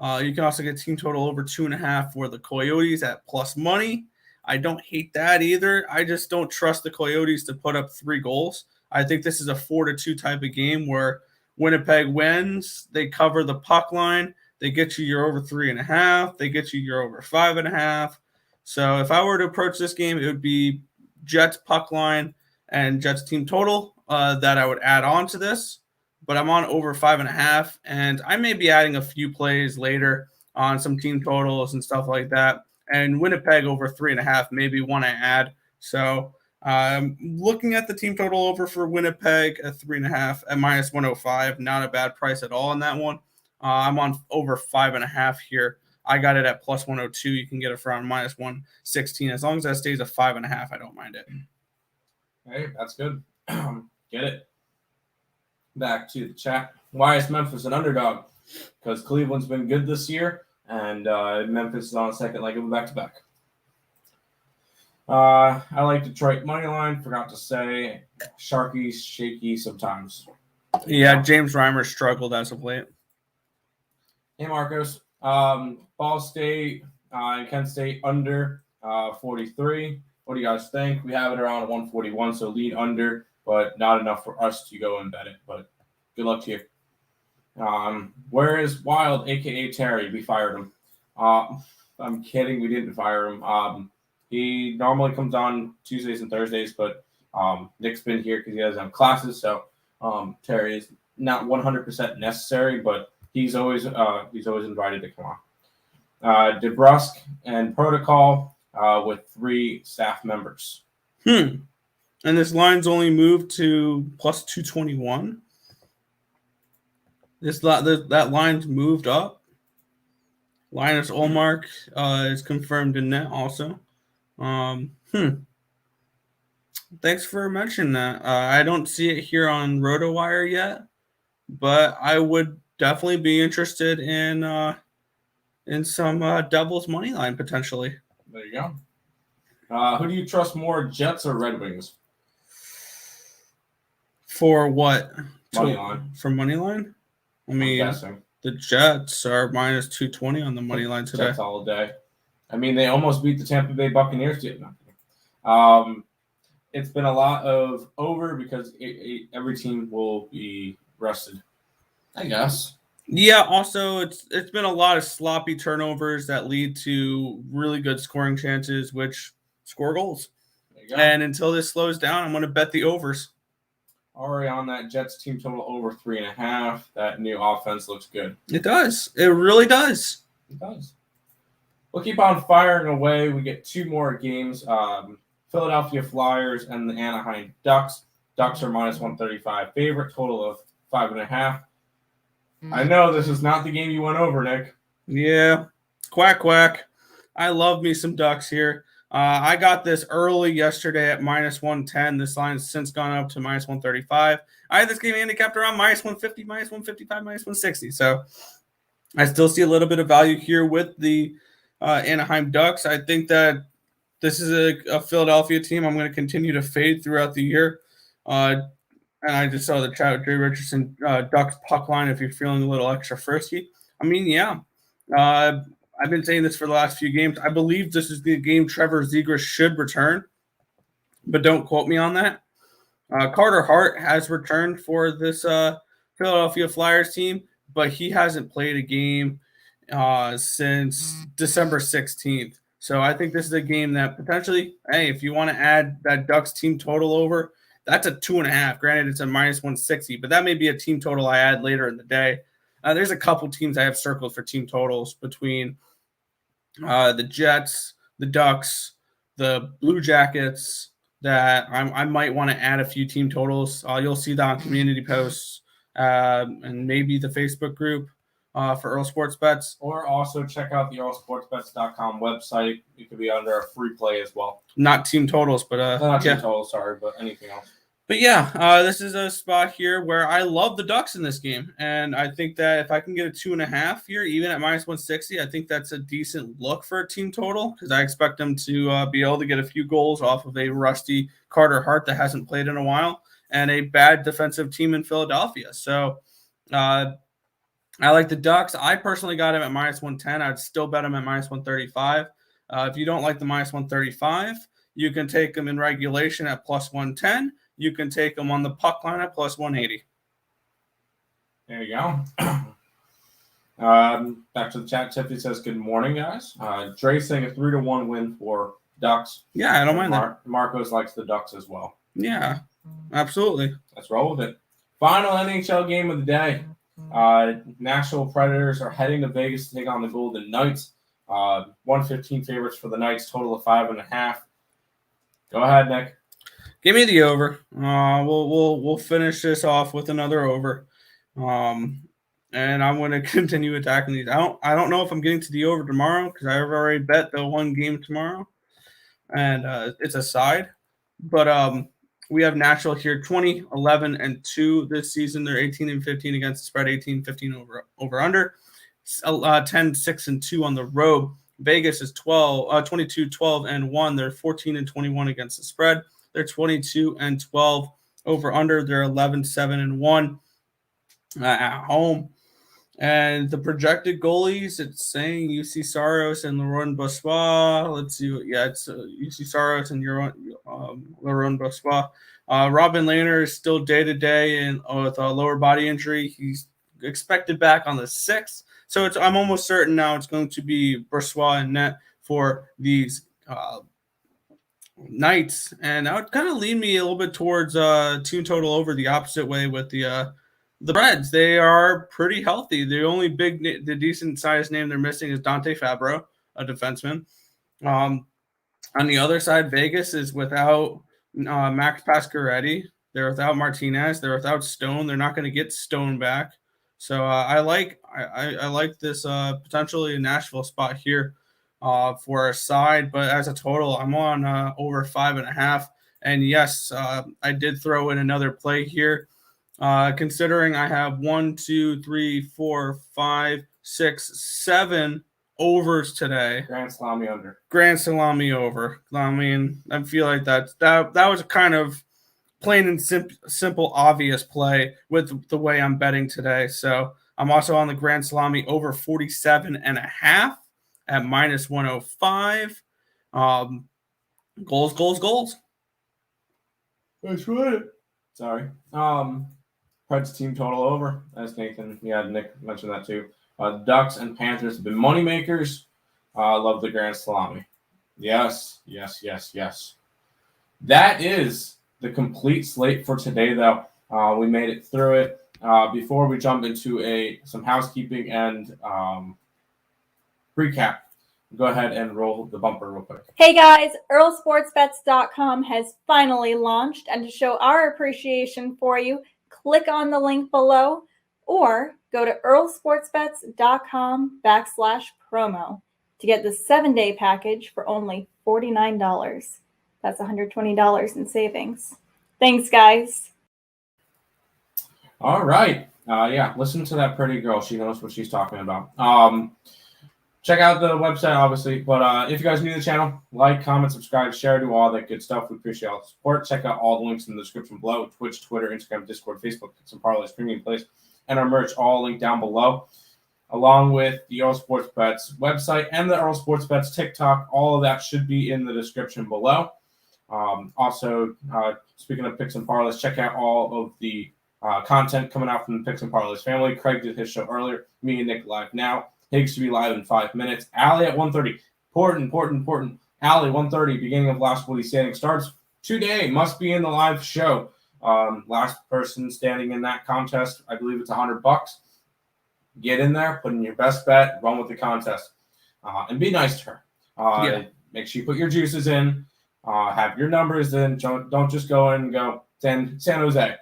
You can also get team total over 2.5 for the Coyotes at plus money. I don't hate that either. I just don't trust the Coyotes to put up 3 goals. I think this is a 4-2 type of game where Winnipeg wins. They cover the puck line. They get you your over 3.5. They get you your over 5.5. So if I were to approach this game, it would be Jets puck line and Jets team total that I would add on to this. But I'm on over 5.5, and I may be adding a few plays later on some team totals and stuff like that. And Winnipeg over 3.5, maybe one I add. So looking at the team total over for Winnipeg at 3.5 at minus 105, not a bad price at all on that one. I'm on over 5.5 here. I got it at plus 102. You can get it for around minus 116. As long as that stays at 5.5, I don't mind it. Hey, that's good. Get it. Back to the chat. Why is Memphis an underdog? Because Cleveland's been good this year, and Memphis is on a second leg of a back-to-back. I like Detroit money line. Forgot to say, Sharkies shaky sometimes. Yeah, James Reimer struggled as of late. Hey, Marcos. Ball State and Kent State under 43. What do you guys think? We have it around 141, so lead under, but not enough for us to go and bet it. But good luck to you. Where is Wild, a.k.a. Terry? We fired him. I'm kidding. We didn't fire him. He normally comes on Tuesdays and Thursdays, but Nick's been here because he doesn't have classes, so Terry is not 100% necessary, but he's always invited to come on. DeBrusque and Protocol with 3 staff members. And this line's only moved to plus 221. That line's moved up. Linus Olmark is confirmed in net also. Thanks for mentioning that. I don't see it here on RotoWire yet, but I would definitely be interested in some Devils money line potentially. There you go. Who do you trust more, Jets or Red Wings? For what? Money line. For money line? I mean, the Jets are minus 220 on the money line today. Jets all day. I mean, they almost beat the Tampa Bay Buccaneers. It's been a lot of over because every team will be rested, I guess. Yeah, also it's been a lot of sloppy turnovers that lead to really good scoring chances, which score goals. There you go. And until this slows down, I'm going to bet the overs. Already on that Jets team total over 3.5. That new offense looks good. It does. It really does. It does. We'll keep on firing away. We get 2 more games. Philadelphia Flyers and the Anaheim Ducks. Ducks are minus 135 favorite, total of 5.5. I know this is not the game you went over, Nick. Yeah. Quack, quack. I love me some Ducks here. I got this early yesterday at minus 110. This line has since gone up to minus 135. I had this game handicapped around minus 150, minus 155, minus 160. So I still see a little bit of value here with the Anaheim Ducks. I think that this is a Philadelphia team I'm going to continue to fade throughout the year. And I just saw the chat with Jay Richardson, Ducks puck line if you're feeling a little extra frisky. I mean, yeah. I've been saying this for the last few games. I believe this is the game Trevor Zegras should return, but don't quote me on that. Carter Hart has returned for this Philadelphia Flyers team, but he hasn't played a game since December 16th. So I think this is a game that potentially, hey, if you want to add that Ducks team total over, that's a 2.5. Granted, it's a minus 160, but that may be a team total I add later in the day. There's a couple teams I have circled for team totals between the Jets, the Ducks, the Blue Jackets that I might want to add a few team totals. You'll see that on community posts and maybe the Facebook group for Earle Sports Bets. Or also check out the EarleSportsBets.com website. It could be under a free play as well. Not team totals, but not team totals, sorry, but anything else. But yeah, this is a spot here where I love the Ducks in this game. And I think that if I can get a 2.5 here, even at minus 160, I think that's a decent look for a team total because I expect them to be able to get a few goals off of a rusty Carter Hart that hasn't played in a while and a bad defensive team in Philadelphia. So I like the Ducks. I personally got him at minus 110. I'd still bet him at minus 135. If you don't like the minus 135, you can take them in regulation at plus 110. You can take them on the puck line at plus 180. There you go. Back to the chat. Tiffany says, good morning, guys. Dre's saying a 3-1 win for Ducks. Yeah, I don't mind that. Marcos likes the Ducks as well. Yeah, absolutely. Let's roll with it. Final NHL game of the day. Nashville Predators are heading to Vegas to take on the Golden Knights. 115 favorites for the Knights, total of 5.5. Go ahead, Nick. Give me the over. We'll finish this off with another over. And I'm going to continue attacking these. I don't know if I'm getting to the over tomorrow because I've already bet the one game tomorrow, and it's a side. But We have Nashville here 20, 11, and 2 this season. They're 18 and 15 against the spread, 18, 15 over under, 10, 6, and 2 on the road. Vegas is 22, 12, and 1. They're 14 and 21 against the spread. They're 22 and 12 over under. They're 11, 7, and 1 at home. And the projected goalies, it's saying UC Saros and Laurent Brossoit. Let's see. Yeah, it's UC Saros and Laurent Brossoit. Robin Lehner is still day-to-day and with a lower body injury. He's expected back on the 6th. So I'm almost certain now it's going to be Brossoit and net for these Knights. And that would kind of lead me a little bit towards team total over the opposite way with the Reds. They are pretty healthy. The only the decent sized name they're missing is Dante Fabro, a defenseman. On the other side, Vegas is without Max Pacioretty. They're without Martinez. They're without Stone. They're not going to get Stone back. So I like this potentially Nashville spot here for a side. But as a total, I'm on over 5.5. And yes, I did throw in another play here. Considering I have 1, 2, 3, 4, 5, 6, 7 overs today. Grand Salami under. Grand Salami over. I mean, I feel like that was a kind of plain and simple, obvious play with the way I'm betting today. So I'm also on the Grand Salami over 47.5 at minus 105. Goals. That's right. Sorry. Preds team total over. As Nathan, Nick mentioned that too. Ducks and Panthers have been moneymakers. Love the Grand Salami. Yes. That is the complete slate for today, though. We made it through it. Before we jump into some housekeeping and recap, go ahead and roll the bumper real quick. Hey guys, EarleSportsBets.com has finally launched, and to show our appreciation for you, click on the link below or go to EarleSportsBets.com/promo to get the 7-day package for only $49. That's $120 in savings. Thanks, guys. All right. Listen to that pretty girl. She knows what she's talking about. Check out the website, obviously. But if you guys are new to the channel, like, comment, subscribe, share, do all that good stuff. We appreciate all the support. Check out all the links in the description below. Twitch, Twitter, Instagram, Discord, Facebook, some Parleys, Premium Plays, and our merch all linked down below, along with the Earle Sports Bets website and the Earle Sports Bets TikTok. All of that should be in the description below. Also, speaking of Picks and Parleys, check out all of the content coming out from the Picks and Parleys family. Craig did his show earlier. Me and Nick live now. Higgs to be live in 5 minutes. Allie at 1:30. Important. Allie, 1:30, beginning of Last Woody Standing starts today. Must be in the live show. Last person standing in that contest, I believe it's $100. Get in there, put in your best bet, run with the contest, and be nice to her. Make sure you put your juices in, have your numbers in. Don't just go in and go San Jose.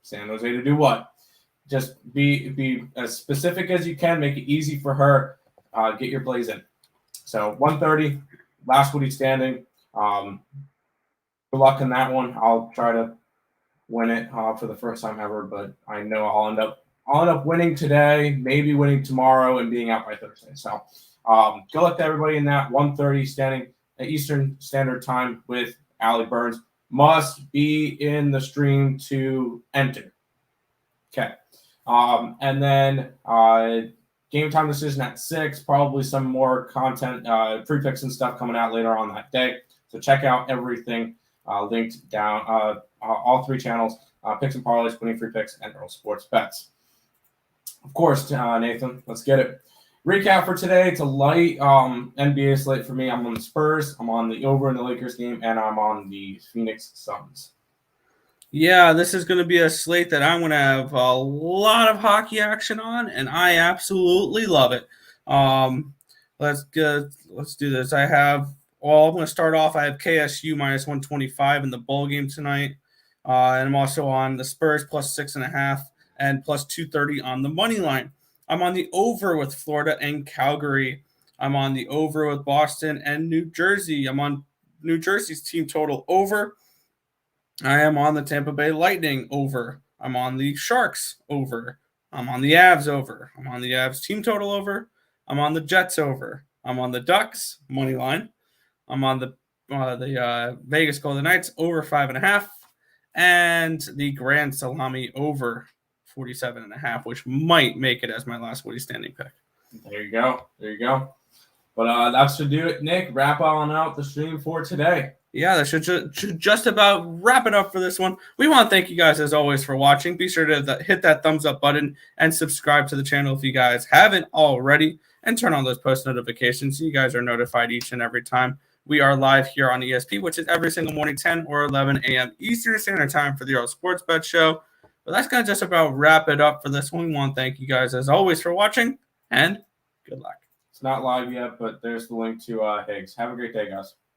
San Jose to do what? Just be as specific as you can. Make it easy for her. Get your plays in. So 1:30, Last Woody Standing. Good luck in that one. I'll try to win it for the first time ever, but I know I'll end up winning today, maybe winning tomorrow, and being out by Thursday. So good luck to everybody in that 1:30 standing at Eastern Standard Time with Allie Burns. Must be in the stream to enter. Okay. And then game time decision at 6, probably some more content, free picks and stuff coming out later on that day. So check out everything linked down, all 3 channels, Picks and Parleys, Winning Free Picks, and Earle Sports Bets. Of course, Nathan, let's get it. Recap for today. It's a light NBA slate for me. I'm on the Spurs, I'm on the over in the Lakers game, and I'm on the Phoenix Suns. Yeah, this is going to be a slate that I'm going to have a lot of hockey action on, and I absolutely love it. Let's do this. I'm going to start off. I have KSU minus 125 in the bowl game tonight, and I'm also on the Spurs plus 6.5 and plus 230 on the money line. I'm on the over with Florida and Calgary. I'm on the over with Boston and New Jersey. I'm on New Jersey's team total over. I am on the Tampa Bay Lightning over. I'm on the Sharks over. I'm on the Avs over. I'm on the Avs team total over. I'm on the Jets over. I'm on the Ducks money line. I'm on the Vegas Golden Knights over 5.5, and the Grand Salami over 47.5, which might make it as my last Woody standing pick. There you go. But that's to do it, Nick. Wrap on out the stream for today. Yeah, that should just about wrap it up for this one. We want to thank you guys, as always, for watching. Be sure to hit that thumbs up button and subscribe to the channel if you guys haven't already, and turn on those post notifications so you guys are notified each and every time we are live here on ESP, which is every single morning, 10 or 11 a.m. Eastern Standard Time for the Earle Sports Bet Show. But that's going to just about wrap it up for this one. We want to thank you guys, as always, for watching, and good luck. It's not live yet, but there's the link to Higgs. Have a great day, guys.